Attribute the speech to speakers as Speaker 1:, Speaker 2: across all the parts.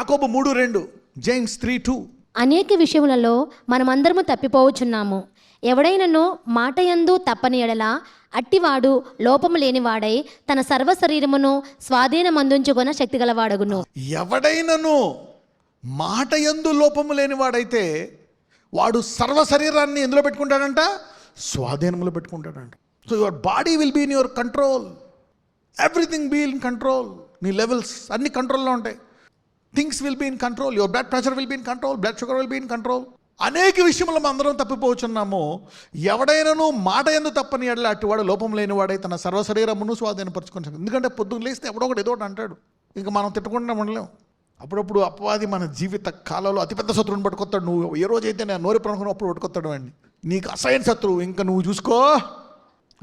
Speaker 1: యాకోబు 3:2, జేమ్స్ 3:2.
Speaker 2: అనేక విషయములలో మనమందరము తప్పిపోవచ్చున్నాము. ఎవడైనను మాట యందు తప్పని ఎడల అట్టివాడు లోపము లేనివాడై తన సర్వ శరీరమును స్వాధీనమందుంచుకొన శక్తి గలవాడగును.
Speaker 1: ఎవడైనను మాట యందు లోపము లేనివాడైతే వాడు సర్వ శరీరాన్ని ఎందులో పెట్టుకుంటాడంట? స్వాధీనంలో పెట్టుకుంటాడంట. So your body will be in your control, everything be in control. నీ లెవెల్స్ అన్ని కంట్రోల్లో ఉంటాయి. Things will be in control. Your blood pressure will be in control, blood sugar will be in control. అనేక విషయంలో మనం అందరం తప్పిపోతున్నాము. ఎవడైనాను మాట యందు తప్పని ఎడల అట్టివాడు లోపం లేనివాడై తన సర్వ శరీరమును స్వాధీనపరచుకుంటాడు. ఎందుకంటే పొద్దున్న లేస్తే ఎవడో ఒకటి ఏదో ఒకటి అంటాడు, ఇంకా మనం తిట్టకుండా ఉండలేం. అప్పుడప్పుడు అపవాది మన జీవిత కాలంలో అతిపెద్ద శత్రువుని పట్టుకొస్తాడు. నువ్వు ఏ రోజైతే నేను నోరి ప్రముఖం అప్పుడు పట్టుకొస్తాడు అండి. నీకు అసహ్యన శత్రువు, ఇంకా నువ్వు చూసుకో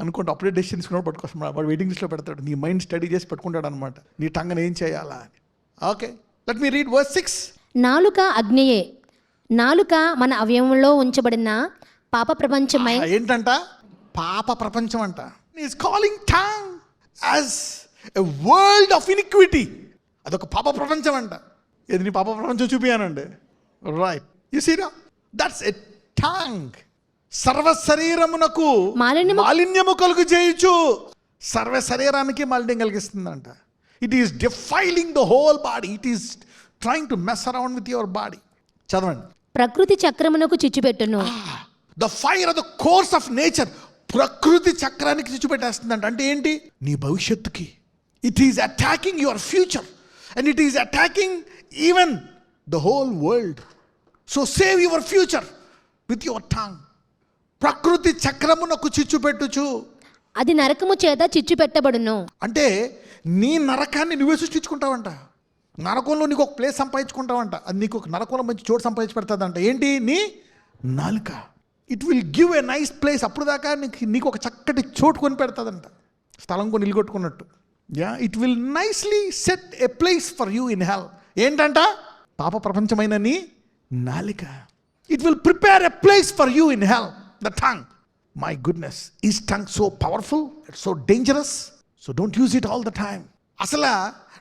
Speaker 1: అనుకుంటూ అప్పుడే డెసిషన్ తీసుకున్నప్పుడు పట్టుకొస్తాడు. వాడు వెయిటింగ్ లిస్ట్లో పెడతాడు. నీ మైండ్ స్టడీ చేసి పెట్టుకుంటాడు అనమాట, నీ టంగను ఏం చేయాలా అని. Okay, let me read verse 6.
Speaker 2: నాలుక అగ్నియే. నాలుక మన అవయవంలో ఉంచబడిన పాప ప్రపంచమై.
Speaker 1: ఏంటంట? పాప ప్రపంచం అంట. Is calling tongue as a world of iniquity. అదొక పాప ప్రపంచం అంట. ఏది నీ పాప ప్రపంచం చూపియానండి. రైట్, యు సీ నా, దట్స్ ఎ టంగ్. సర్వ శరీరమునకు మాలిన్యము కలుగు చేయుచు. సర్వ శరీరానికి మాలిన్యం కలిగిస్తుందంట. It is defiling the whole body. It is trying to mess around with your body. చదవండి.
Speaker 2: ప్రకృతి చక్రమునకు చిచ్చుపెట్టును.
Speaker 1: The fire of the course of nature. ప్రకృతి చక్రానికి చిచ్చుపెట్టేస్తుందంట. అంటే ఏంటి? నీ భవిష్యత్తుకి. It is attacking your future and it is attacking even the whole world. So save your future with your tongue. ప్రకృతి చక్రమునకు చిచ్చు పెట్టుచు.
Speaker 2: అది నరకము చేత చిచ్చు పెట్టబడును.
Speaker 1: అంటే నీ నరకాన్ని నువ్వే సృష్టించుకుంటావంట. నరకంలో నీకు ఒక ప్లేస్ సంపాదించుకుంటావంట. అది నీకు ఒక నరకంలో మంచి చోటు సంపాదించి పెడతాదంట. ఏంటి? నీ నాలుక. It will give a nice place. అప్పుడు దాకా నీకు ఒక చక్కటి చోటు కొని పెడతాదంట, స్థలం కొని ఇల్లు కొట్టుకున్నట్టు. Yeah, it will nicely set a place for you in hell. ఏంటంట? పాప ప్రపంచమైన నీ నాలిక. It will prepare a place for you in hell. The tongue. My goodness, is tongue so powerful? It's so dangerous. So don't use it all the time. అసలు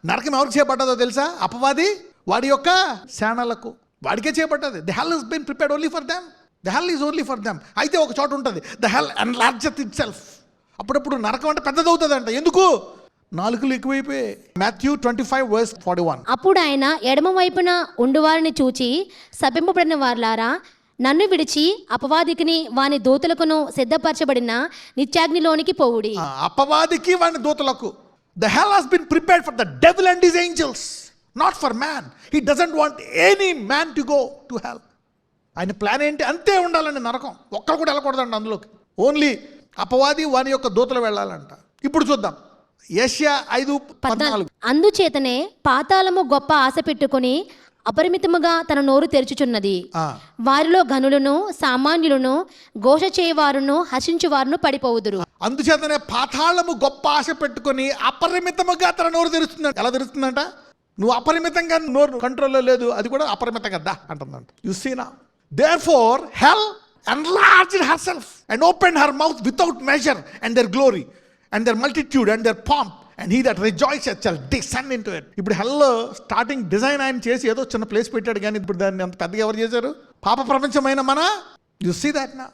Speaker 1: నరకం ఎవరికి చేయబడ్డదో తెలుసా? అపవాది వాడి యొక్క శానాలకు, వాడికే చేయబడ్డది. The hell has been prepared only for them. The hell is only for them. అయితే ఒక చోట ఉంటుంది, the hell enlargeth itself. అప్పుడప్పుడు నరకం అంటే పెద్దదవుతుంది అంట. ఎందుకు? నాలుకలు ఎక్కువైపోయి. Matthew 25:41.
Speaker 2: అప్పుడు ఆయన ఎడమ వైపున ఉండువారిని చూచి, శపింపబడిన వారులారా, నన్ను విడిచి అపవాదికిని వాని దూతలకును సిద్ధపరచబడిన నిత్యాగ్నిలోనికి పోవుడి.
Speaker 1: అపవాదికి వాని దూతలకు. The hell has been prepared for the devil and his angels, not for man. He doesn't want any man to go to hell. ఆయన ప్లాన్ ఏంటి? అంతే ఉండాలండి నరకం. ఒక్కరు కూడా వెళ్ళకూడదండి అందులోకి. ఓన్లీ అపవాది వాని యొక్క దూతలు వెళ్ళాలంట. ఇప్పుడు చూద్దాం యెషయా 5:14.
Speaker 2: అందుచేతనే పాతాళము గొప్ప ఆశ పెట్టుకుని అపరిమితముగా తన నోరు తెరుచుచున్నది. వారిలో ఘనులను సామాన్యులను ఘోష చేయవారును హర్షించువారును పడిపోవుదురు.
Speaker 1: అందుచేతనే పాతాళము గొప్ప ఆశ పెట్టుకొని అపరిమితముగా తన నోరు తెరుస్తుంది. ఎలా తెరుస్తుందంట? నువ్వు అపరిమితంగా నోరు కంట్రోల్లో లేదు, అది కూడా అపరిమితంగా దా అంటుందంట. You see now. Therefore hell enlarged herself and opened her mouth without measure, and their glory and their multitude and their pomp, and he that rejoiceth shall descend into it. ఇప్పుడు హెల్ స్టార్టింగ్ డిజైన్ ఆయన చేసి ఏదో చిన్న place పెట్టాడు, కానీ ఇప్పుడు దాన్ని అంత పెద్దగా ఎవరు చేశారు? పాప ప్రపంచమైన మన. యు సీ దట్ నా.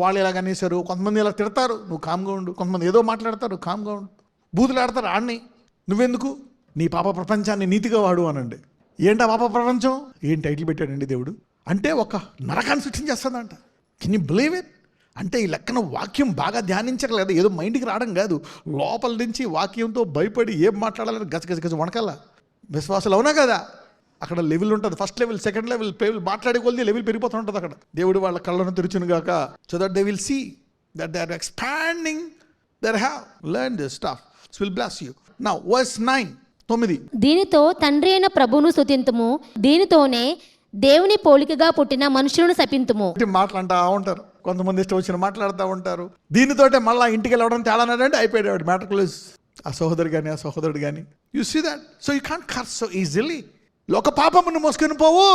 Speaker 1: వాళ్ళు ఇలాగ అనేసారు, కొంతమంది ఇలా తిడతారు, నువ్వు కామ్గా ఉండు. కొంతమంది ఏదో మాట్లాడతారు, కామ్గా ఉండు. బూతులు ఆడతారు, ఆడిని. నువ్వెందుకు? నీ పాప ప్రపంచాన్ని నీతిగా వాడు అనండి. ఏంటా పాప ప్రపంచం? ఏం టైటిల్ పెట్టాడండి దేవుడు? అంటే ఒక నరకాన్ని సృష్టించేస్తుందంట. Can you believe it? అంటే ఈ లెక్కన వాక్యం బాగా ధ్యానించగలదు, ఏదో మైండ్కి రావడం కాదు. లోపల నుంచి వాక్యంతో భయపడి ఏం మాట్లాడాలని గజ వణకల్లా. విశ్వాసాలు అవునా కదా? అక్కడ లెవెల్ ఉంటుంది. ఫస్ట్ లెవెల్, సెకండ్ లెవెల్, మాట్లాడే కొద్ది లెవెల్ పెరిగిపోతూ ఉంటుంది అక్కడ. దేవుడు వాళ్ళ కళ్ళను తెరుచును గాక. So that they will see that they are expanding their have learn this stuff. It will bless you. Now verse 9.
Speaker 2: దీనితో తండ్రి అయిన ప్రభువును స్తుతింతుము, దీనితోనే దేవుని పోలికగా పుట్టిన మనుషులను శపింతుము.
Speaker 1: మాట్లాడుతూ ఉంటారు కొంతమంది, ఇష్టం వచ్చిన మాట్లాడుతూ ఉంటారు. దీనితోటే మళ్ళీ ఇంటికి వెళ్ళవడం తేడా అంటే అయిపోయాడు మ్యాటర్ క్లోజ్. ఆ సహోదరు కానీ ఆ సహోదరుడు కానీ. You see that. So you can't curse so easily. లోక పాపమును మోసుకొని పోవు.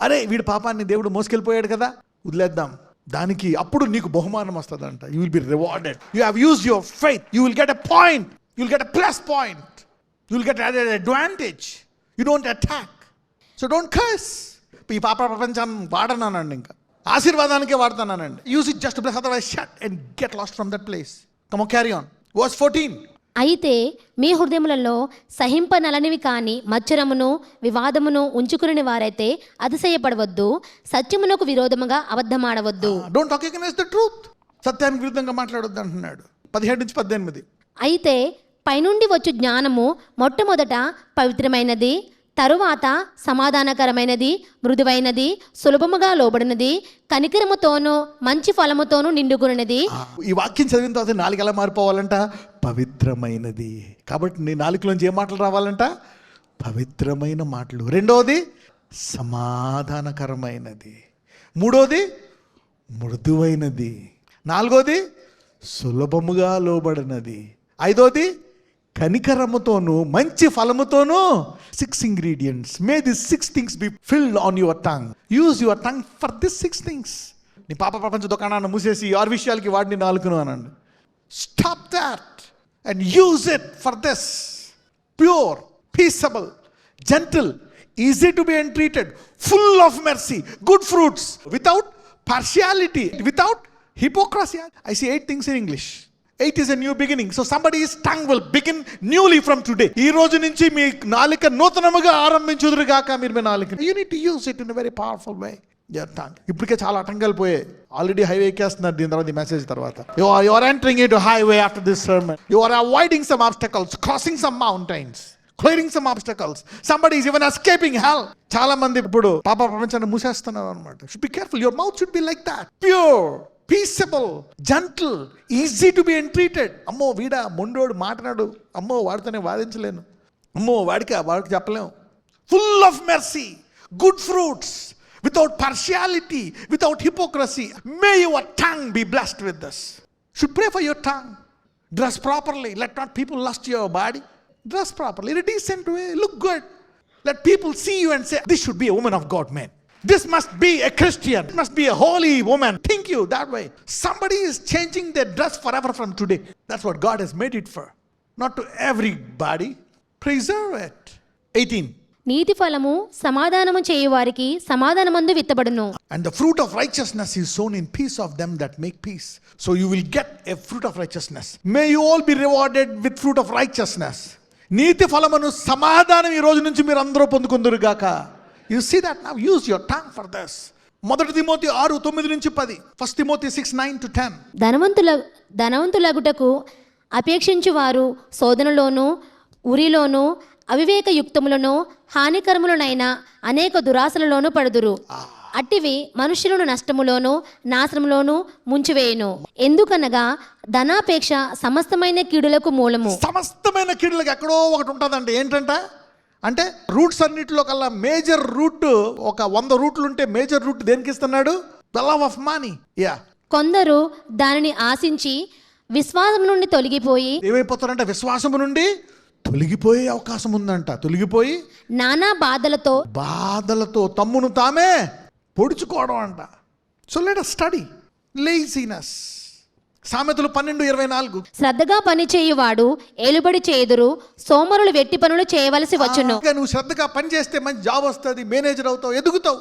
Speaker 1: అరే వీడి పాపాన్ని దేవుడు మోసుకెళ్ళిపోయాడు కదా, వదిలేద్దాం. దానికి అప్పుడు నీకు బహుమానం వస్తుందంట. You will be rewarded. You have used your faith. You will get a point. You will get a plus point. You will get an advantage. You don't attack. So don't curse. ఈ పాప ప్రపంచాన్ని వాడనానండి, ఇంకా ఆశీర్వాదానికే వాడతానండి. Use it just bless, otherwise shut and get lost from that place. Come on, carry on. Verse 14.
Speaker 2: అయితే మీ హృదయములలో సహింపనలనివి కాని మత్సరమును వివాదమును ఉంచుకుని వారైతే అతిశయపడవద్దు, సత్యమునకు విరోధముగా అబద్ధమాడవద్దు.
Speaker 1: Don't talk against the truth. సత్యానికి విరుద్ధంగా మాట్లాడొద్దు అంటున్నాడు. 17-18.
Speaker 2: అయితే పైనుండి వచ్చు జ్ఞానము మొట్టమొదట పవిత్రమైనది, తరువాత సమాధానకరమైనది, మృదువైనది, సులభముగా లోబడినది, కనికరముతోనూ మంచి ఫలముతోనూ నిండుకున్నది.
Speaker 1: ఈ వాక్యం చదివిన తర్వాత నాలుగు ఎలా మారిపోవాలంట? పవిత్రమైనది. కాబట్టి నీ నాలుగులోంచి ఏ మాటలు రావాలంట? పవిత్రమైన మాటలు. రెండవది సమాధానకరమైనది. మూడవది మృదువైనది. నాలుగోది సులభముగా లోబడినది. ఐదోది కనికరముతోనూ మంచి ఫలముతోనూ. 6 ingredients. May these 6 things be filled on your tongue. Use your tongue for these 6 things. నీ పాప ప్రపంచ దుకాణాన్ని మూసేసి 6 విషయాలకి వాడిని నాలుగును అనండి. Stop that and use it for this. Pure, peaceable, gentle, easy to be entreated, full of mercy, good fruits, without partiality, without hypocrisy. I see 8 things in English. 8 is a new beginning. So somebody's tongue will begin newly from today. ఈ రోజు నుంచి మీ నాలుక నూతనముగా ఆరంభించుదురు గాక. మీరు మీ నాలుక, you need to use it in a very powerful way. Your tongue. ఇప్పటికే చాలా ఆటంకాలు పోయాయి. ఆల్రెడీ హైవే ఎక్కేస్తున్నారు దీని తర్వాత, ఈ మెసేజ్ తర్వాత. You are entering into highway after this sermon. You are avoiding some obstacles, crossing some mountains, clearing some obstacles. Somebody is even escaping hell. చాలా మంది ఇప్పుడు పాప ప్రపంచాన్ని మూసేస్తున్నారు అన్నమాట. Should be careful. Your mouth should be like that. Pure, peaceable, gentle, easy to be entreated. అమ్మో వీడా మొండోడు మాట్లాడు, అమ్మో వాడితోనే వాదించలేను, అమ్మో వాడికి చెప్పలేము. Full of mercy, good fruits, without partiality, without hypocrisy. May your tongue be blessed with this. Should pray for your tongue. Dress properly. Let not people lust your body. Dress properly in a decent way. Look good. Let people see you and say, this should be a woman of God man. This must be a Christian. It must be a holy woman. Think you that way. Somebody is changing their dress forever from today. That's what God has made it for. Not to everybody. Preserve it. 18.
Speaker 2: నీతి ఫలము సమాధానము చేయువారికి సమాధానమందు విత్తబడును.
Speaker 1: And the fruit of righteousness is sown in peace of them that make peace. So you will get a fruit of righteousness. May you all be rewarded with fruit of righteousness. నీతి ఫలమును సమాధానం ఈ రోజు నుంచి మీరు అందరూ పొందుకుందురు గాక. You see that now? Use your tongue for this. 1 Timothy 6:9-10. 1 Timothy 6:9-10.
Speaker 2: ధనవంతులగుటకు అపేక్షించువారు శోధనలోను ఉరిలోను అవివేకయుక్తములను హానికరములనైన అనేక దురాశలలోను పడుదురు. అట్టివి మనుషులను నష్టములోను నాశనములోను ముంచివేయును. ఎందుకనగా ధనాపేక్ష సమస్తమైన కీడులకు మూలము.
Speaker 1: సమస్తమైన కీడులకు ఎక్కడో ఒకటి ఉంటుందండి. ఏంటంటే అంటే రూట్స్ అన్నిటిలో కల్లా మేజర్ రూట్, ఒక 100 రూట్లు ఉంటే మేజర్ రూట్ దేనికి ఇస్తున్నాడు? The love of money. Yeah.
Speaker 2: కొందరు దానిని ఆశించి విశ్వాసం నుండి తొలగిపోయి
Speaker 1: ఏమైపోతారంటే విశ్వాసము నుండి తొలగిపోయే అవకాశం ఉందంట. తొలగిపోయి
Speaker 2: నానా బాధలతో
Speaker 1: తమ్మును తామే పొడుచుకోవడం అంట. So let us study laziness. సామెతలు 12:24.
Speaker 2: శ్రద్ధగా పని చేయువాడు ఏలుబడి చేయుదురు, సోమరులు వెట్టి పనులు చేయవలసి వచ్చును.
Speaker 1: నువ్వు శ్రద్ధగా పని చేస్తే మంచి జాబ్ వస్తుంది, మేనేజర్ అవుతావు, ఎదుగుతావు.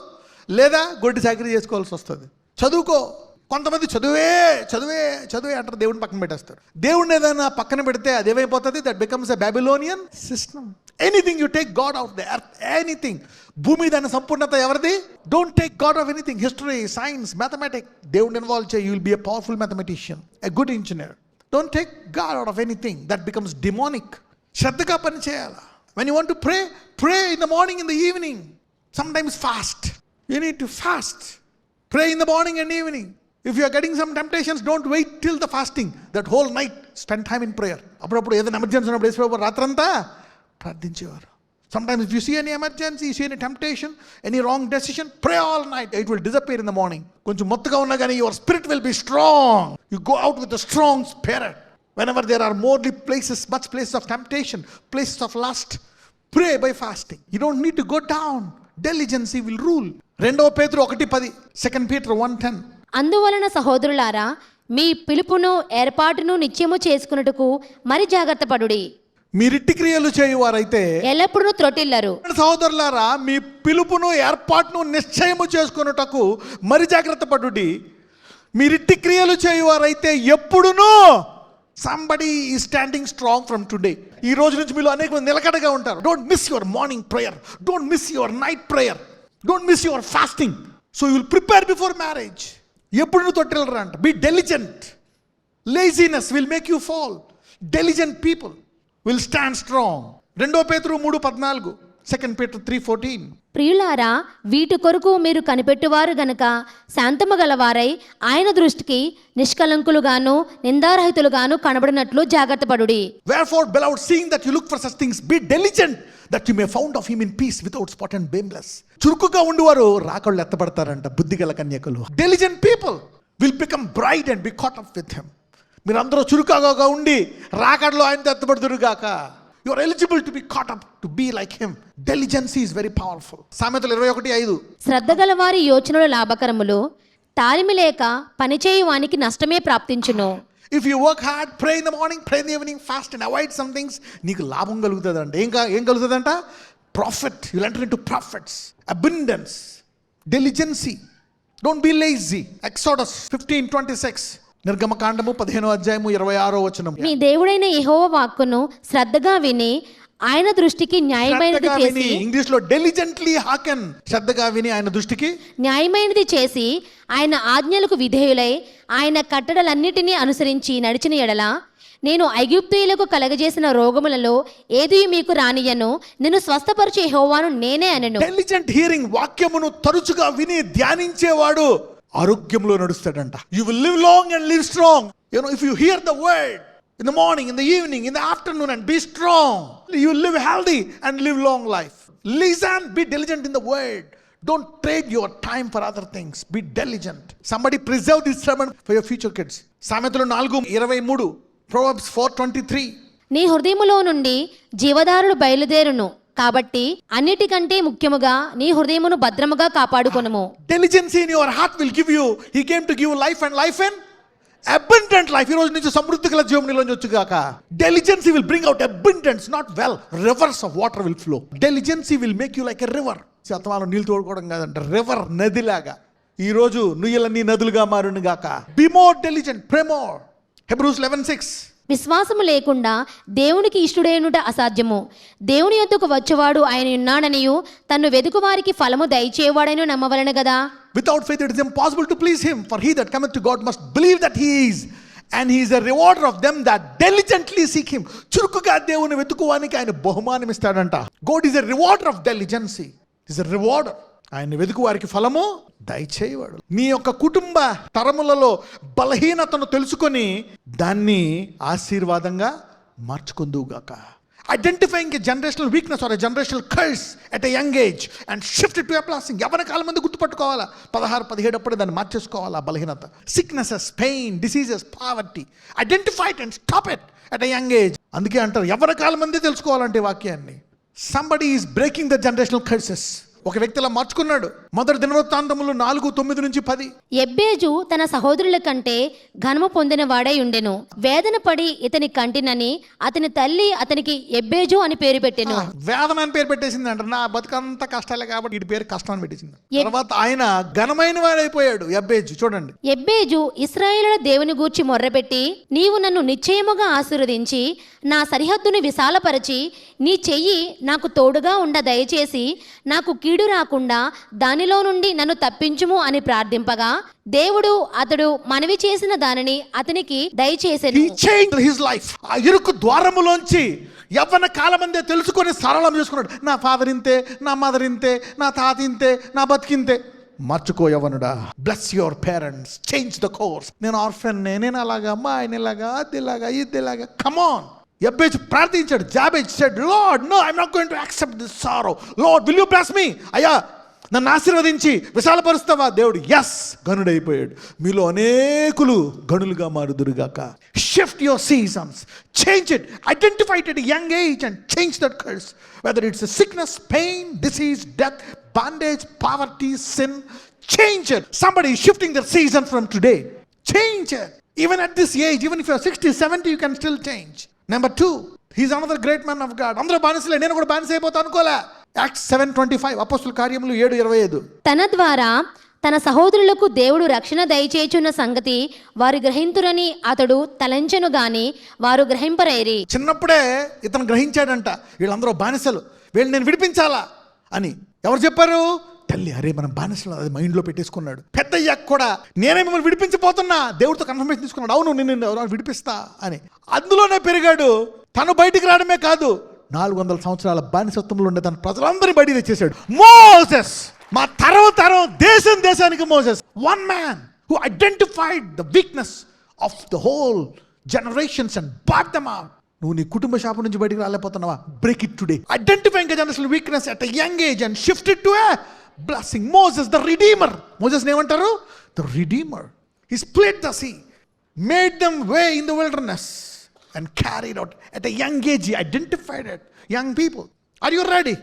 Speaker 1: లేదా గొడ్డి చాకరీ చేసుకోవాల్సి వస్తుంది. చదువుకో. కొంతమంది చదువే అంటారు, దేవుడిని పక్కన పెట్టేస్తారు. దేవుడిని ఏదైనా పక్కన పెడితే అది ఏమైపోతుంది? That becomes a Babylonian system. Anything you take God of the earth, anything. భూమి దాని సంపూర్ణత ఎవరిది? Don't take God of anything. History, science, mathematics, దేవుడిని ఇన్వాల్వ్ చేయి. You will B a powerful mathematician, a good engineer. Don't take God out of anything. That becomes demonic. శ్రద్ధగా పని చేయాలా. When you want to pray in the morning, in the evening. Sometimes fast. You need to fast. Pray in the morning and evening. If you are getting some temptations, don't wait till the fasting. That whole night, spend time in prayer. అప్పుడప్పుడు ఏదైనా emergency ఉన్నప్పుడు వేసిపోయి రాత్రంతా ప్రార్థించేవారు. Sometimes if you see any emergency, you see any temptation, any wrong decision, pray all night. It will disappear in the morning. కొంచెం మొత్తగా ఉన్నా కానీ your spirit will be strong. You go out with a strong spirit. Whenever there are much places of temptation, places of lust, pray by fasting. You don't need to go down. Diligence will rule. 2 Pedro 1:10. 2 Peter 1:10.
Speaker 2: అందువలన సహోదరులారా, మీ పిలుపును ఏర్పాటును నిత్యము చేసుకున్నట్టుకు మరి జాగ్రత్త పడుడి.
Speaker 1: మీరిట్టి క్రియలు చేయువారైతే
Speaker 2: ఎల్లప్పుడూ త్రొటిల్లరు.
Speaker 1: సహోదరులారా, మీ పిలుపును ఏర్పాటును నిశ్చయము చేసుకొనుటకు మరి జాగ్రత్త పడుడి. మీరిట్టి క్రియలు చేయువారైతే ఎప్పుడునూ సంబడి ఈ స్టాండింగ్ స్ట్రాంగ్ ఫ్రమ్ టుడే. ఈ రోజు నుంచి మీలో అనేక మంది నిలకడగా ఉంటారు. Don't miss your morning prayer, don't miss your night prayer, don't miss your fasting. So you will prepare before marriage. ఎప్పుడు నువ్వు తొట్టిల్లరా అంట. Be diligent. Laziness will make you fall. Diligent people will stand strong. 2 పేతురు 3:14, 2 Peter 3:14.
Speaker 2: ప్రియులారా, వీటి కొరకు మీరు కనిపెట్టువారు గనక శాంతము గలవారై ఆయన దృష్టికి నిష్కలంకులుగాను నిందారహితులుగాను కనబడినట్లు జాగ్రత్త పడుడి.
Speaker 1: Wherefore, beloved, seeing that you look for such things, be diligent that you may found of him in peace, without spot and blameless. చురుకుగా ఉండేవారు రాకళ్ళు ఎత్తబడతారంట. బుద్ధిగల కన్యకలు. Diligent people will become bride and be caught up with him. మీరందరూ చురుకుగా ఉండి రాకడలో ఆయనతో ఎత్తబడుదురు గాక. You are eligible to be caught up to be like him. Diligence is very powerful. సామెతలు 21:5.
Speaker 2: శ్రద్ధ గలవారి యోచనలు లాభకరములు, తాలిమి లేక పనిచేయు వానికి నష్టమే ప్రాప్తించును.
Speaker 1: If you work hard, pray in the morning, pray in the evening, fast and avoid some things, నీకు లాభం కలుగుతుందంట. ఏం కలుగుతుందంట? Profit. You'll enter into profits, abundance, diligency. Don't be lazy. Exodus 15:26. నిర్గమకాండము 15:26.
Speaker 2: మీ దేవుడైన యెహోవా వాక్కును శ్రద్ధగా విని ఆయన దృష్టికి న్యాయమైనది చేసి,
Speaker 1: ఇంగ్లీష్ లో డెలిజెంట్లీ హాకెన్, శ్రద్ధగా విని ఆయన దృష్టికి
Speaker 2: న్యాయమైనది చేసి ఆయన ఆజ్ఞలకు విధేయులై ఆయన కట్టడలన్నిటినీ అనుసరించి నడిచిన ఎడల నేను ఐగుప్తీయులకు కలగజేసిన రోగములలో ఏది మీకు రానియను, నేను స్వస్థపరచు యెహోవాను నేనే అనెను.
Speaker 1: డెలిజెంట్ హియరింగ్, వాక్యమును తరచుగా విని ధ్యానించేవాడు ఆరోగ్యంలో నడుస్తాడంట. You will live long and live strong. You know, if you hear the word in the morning, in the evening, in the afternoon, and be strong, you live healthy and live long life. Listen, be diligent in the word. Don't trade your time for other things. Be diligent. Somebody preserve this sermon for your future kids. సామెతలు 4:23, Proverbs 4:23.
Speaker 2: నీ హృదయములో నుండి జీవధారులు బయలుదేరును కాబట్టి అన్నిటికంటే ముఖ్యముగా నీ హృదయమును భద్రముగా కాపాడుకొనుము.
Speaker 1: Diligence in your heart will give you, he came to give life and life in abundant life. ఈ రోజు నుంచి సమృద్ధి గల జీవం నీలోంచి వచ్చుగాక. Diligence will bring out abundance, not well. Rivers of water will flow. Diligence will make you like a river. Shatamanam నీళ్ళు తోడుకోవడం కాదంట, river, నదిలాగా. ఈ రోజు నుయ్యలన్నీ నదులుగా మారును గాక. Be more diligent, pray more. Hebrews 11:6.
Speaker 2: విశ్వాసము లేకుండా దేవునికి ఇష్టుడైనట అసాధ్యము. దేవుని యొద్దకు వచ్చేవాడు ఆయన ఉన్నాడనియు తన్ను వెదుకు వారికి ఫలము దయచేవాడని నమ్మవలెను గదా.
Speaker 1: Without faith it is impossible to please him, for he that cometh to God must believe that he is, and he is a rewarder of them that diligently seek him. చురుకుగా దేవుని వెతుకువానికి ఆయన బహుమానం ఇస్తాడంట. God is a rewarder of diligency. He is a rewarder. ఆయన వెతుకు వారికి ఫలము దయచేయవాడు. నీ యొక్క కుటుంబ తరములలో బలహీనతను తెలుసుకొని దాన్ని ఆశీర్వాదంగా మార్చుకుందువుగాక. Identifying a generational weakness or a generational curse at a young age and shift it to a blessing. యవ్వన కాలం మంది గుర్తుపట్టుకోవాలా. 16-17 అప్పుడే దాన్ని మార్చేసుకోవాలా. బలహీనత, sicknesses, pain, diseases, poverty. Identify it and stop it at a young age. అందుకే అంటారు యవ్వన కాలం మంది తెలుసుకోవాలంటే వాక్యాన్ని. Somebody is breaking the generational curses. ఒక వ్యక్తి అలా మార్చుకున్నాడు. మొదటి దినవృత్తాంతములు 4:9-10.
Speaker 2: ఎబ్బేజు తన సహోదరుల కంటే ఘనము పొందిన వాడై ఉండెను. వేదన పడి ఇతని కంటినని అతని తల్లి అతనికి ఎబ్బేజు అని పేరు పెట్టెను.
Speaker 1: వేదన అని పేరు పెట్టేసింది అంట. నా బతుకంతా కష్టాలే కాబట్టి ఈ పేరు కష్టం అని పెట్టేసింది. తర్వాత ఆయన ఘనమైన వాడైపోయాడు ఎబ్బేజు. చూడండి,
Speaker 2: ఎబ్బేజు ఇశ్రాయేలుల దేవుని గూర్చి మొర్రపెట్టి, నీవు నన్ను నిశ్చయముగా ఆశీర్వదించి నా సరిహద్దును విశాలపరచి నీ చెయ్యి నాకు తోడుగా ఉండ దయచేసి నాకు కీడు రాకుండా దానిలో నుండి నన్ను తప్పించుము అని ప్రార్థింపగా దేవుడు అతడు మనవి చేసిన దానిని అతనికి దయచేసెను.
Speaker 1: He changed his life. ఆ ఇరుకు ద్వారములోంచి యవ్వన కాలమందే తెలుసుకొని సరళం చేసుకున్నాడు. నా ఫాదర్ ఇంతే, నా మదర్ ఇంతే, నా తాత ఇంతే, నా బతికింతే. మార్చుకో యవ్వనుడా. Bless your parents, change the course. నేను ఆర్ఫన్, నేను అలాగా, మా ఆయన ఇలాగా, అదిలాగా, ఇదిలాగా. కమాన్. ఎబ్బేజు ప్రార్థించాడు. జాబేజ్ said, Lord, no, I'm not going to accept this sorrow. Lord, will you bless me? అయ్యా నన్ను ఆశీర్వదించి విశాలపరుస్తావా? దేవుడు ఎస్, గనుడైపోయాడు. మీలో అనేకులు గనులుగా మారుదురుగాక. Shift your seasons, change it, identify it at a young age and change that curse. Whether it's a sickness, pain, disease, death, bondage, poverty, sin, change it. Somebody is shifting their season from today. Change it. Even at this age, even if you're 60, 70, you can still change. Number 2, he's another great man of God. అందరూ బానిసలే, నేను కూడా బానిస అయిపోతా అనుకోలే. Acts 7:25, అపోస్తుల కార్యములు 7:25.
Speaker 2: తన ద్వారా తన సహోదరులకు దేవుడు రక్షణ దయచేయుచున్న సంగతి వారు గ్రహింతురని అతడు తలంచెను గాని వారు గ్రహింపరైరి.
Speaker 1: చిన్నప్పుడే ఇతను గ్రహించాడంట, వీళ్ళందరూ బానిసలు, వీళ్ళు నేను విడిపించాలా అని. ఎవరు చెప్పారు? తల్లి. అరే మనం బానిసలు, అది మైండ్లో పెట్టేసుకున్నాడు. పెద్ద అయ్యాక కూడా నేనే మిమ్మల్ని విడిపించబోతున్నా, దేవుడితో కన్ఫర్మేషన్ తీసుకున్నాడు, అవును నేను విడిపిస్తా అని. అందులోనే పెరిగాడు. తను బయటికి రావడమే కాదు, 400 సంవత్సరాల బానిసత్వంలో ఉండే తన ప్రజలందరినీ బయటికి తెచ్చేశాడు. మోసెస్, మా తరం దేశానికి Moses. One man who identified the weakness of the whole generations and brought them out. నువ్వు నీ కుటుంబ శాపం నుంచి బయటికి రాలేకపోతున్నావా? Break it today. Identifying generational weakness at a young age and shift it to a blessing. Moses the redeemer. Moses ఏమంటారు? The redeemer. He split the sea, made them way in the wilderness and carried out at a young age. He identified it. Young people, are you ready?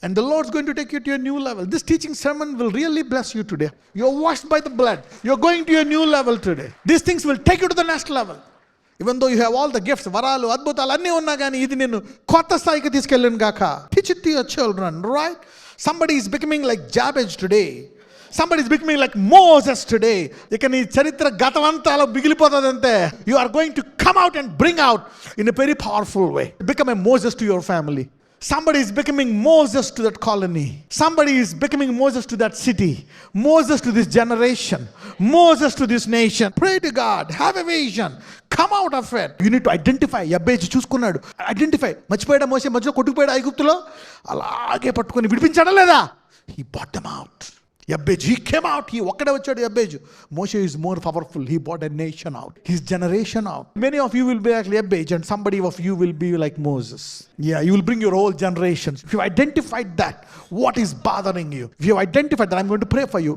Speaker 1: And the Lord's going to take you to a new level. This teaching sermon will really bless you today. You're washed by the blood. You're going to a new level today. These things will take you to the next level. Even though you have all the gifts, varalu, adbhutalu anni unna gaani idi ninnu kotta sthayiki తీసుకెళ్ళను గాక. Teach it to your children, right? Somebody is becoming like Jabez today. Somebody is becoming like Moses today. ఇక నీ చరిత్ర గతమంతా అలా మిగిలిపోతుందంతే. You are going to come out and bring out in a very powerful way. Become a Moses to your family. Somebody is becoming Moses to that colony. Somebody is becoming Moses to that city. Moses to this generation. Moses to this nation. Pray to God. Have a vision. Come out of it. You need to identify. యబ్బేజు చూసుకున్నాడు. Identify. మర్చిపోయాడా మోసే? మధ్యలో కొట్టుకుపోయాడా ఐగుప్తులో? అలాగే పట్టుకొని విడిపించాడా లేదా? He brought them out. యబ్బేజు, he came out. He ఒక్కడే వచ్చాడు యబ్బేజు. Moshe is more powerful. He brought a nation out, his generation out. Many of you will be like Yabej and somebody of you will be like Moses. Yeah, you will bring your whole generations. If you identified that, what is bothering you? If you identified that, I'm going to pray for you.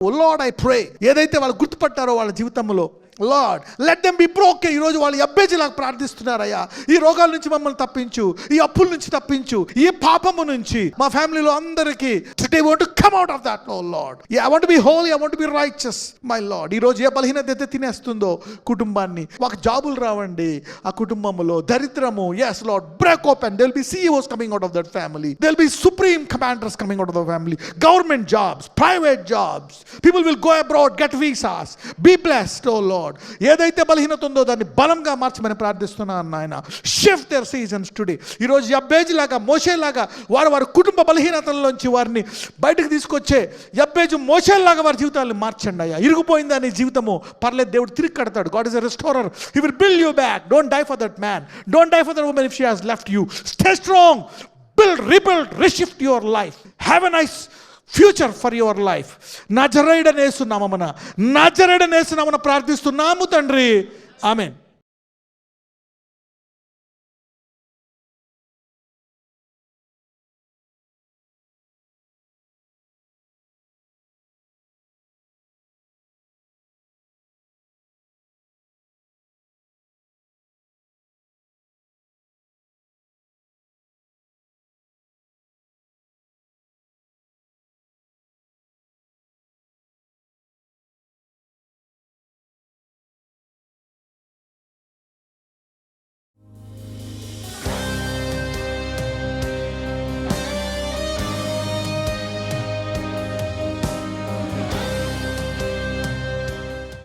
Speaker 1: Oh Lord, I pray. ఏదైతే వాళ్ళు గుర్తుపట్టారో వాళ్ళ జీవితంలో, lord let them be broken. ఈరోజు వాళ్ళు యబ్బేజులాగా ప్రార్థిస్తున్నారయ్యా, ఈ రోగాల నుంచి మమ్మల్ని తప్పించు, ఈ అప్పుల నుంచి తప్పించు, ఈ పాపము నుంచి మా ఫ్యామిలీలో అందరికీ. They want to come out of that. O Lord, I want to be holy, I want to be righteous. My Lord, ఈ రోజు ఏ బలహీనత అయితే తినేస్తుందో కుటుంబాన్ని, ఒక జాబులు రావండి ఆ కుటుంబంలో, దరిద్రము. yes Lord, break open. There will be CEOs coming out of that family. There will be supreme commanders coming out of the family. Government jobs, private jobs. People will go abroad, get visas. Be blessed, oh Lord. ఏదైతే బలహీనత ఉందో దాన్ని బలంగా మార్చమని ప్రార్థిస్తున్నాను నాయన. Shift their seasons today. ఈరోజు యబ్బేజు లాగా, మోషే లాగా వారి కుటుంబ బలహీనతల్లోంచి వారిని బయటకు తీసుకొచ్చే యబ్బేజు, మోషే లాగా వారి జీవితాలను మార్చండి అయ్యా. ఇరుగుపోయిందా నీ జీవితము? పర్లేదు, దేవుడు తిరిగి కడతాడు. God is a restorer. He will build you back. Don't die for that man. Don't die for that woman if she has left you. Stay strong. Build, rebuild, reshift your life. Have a nice future for your life. నజరేయుడనేసు నామమున ప్రార్థిస్తున్నాము తండ్రి. ఆమేన్.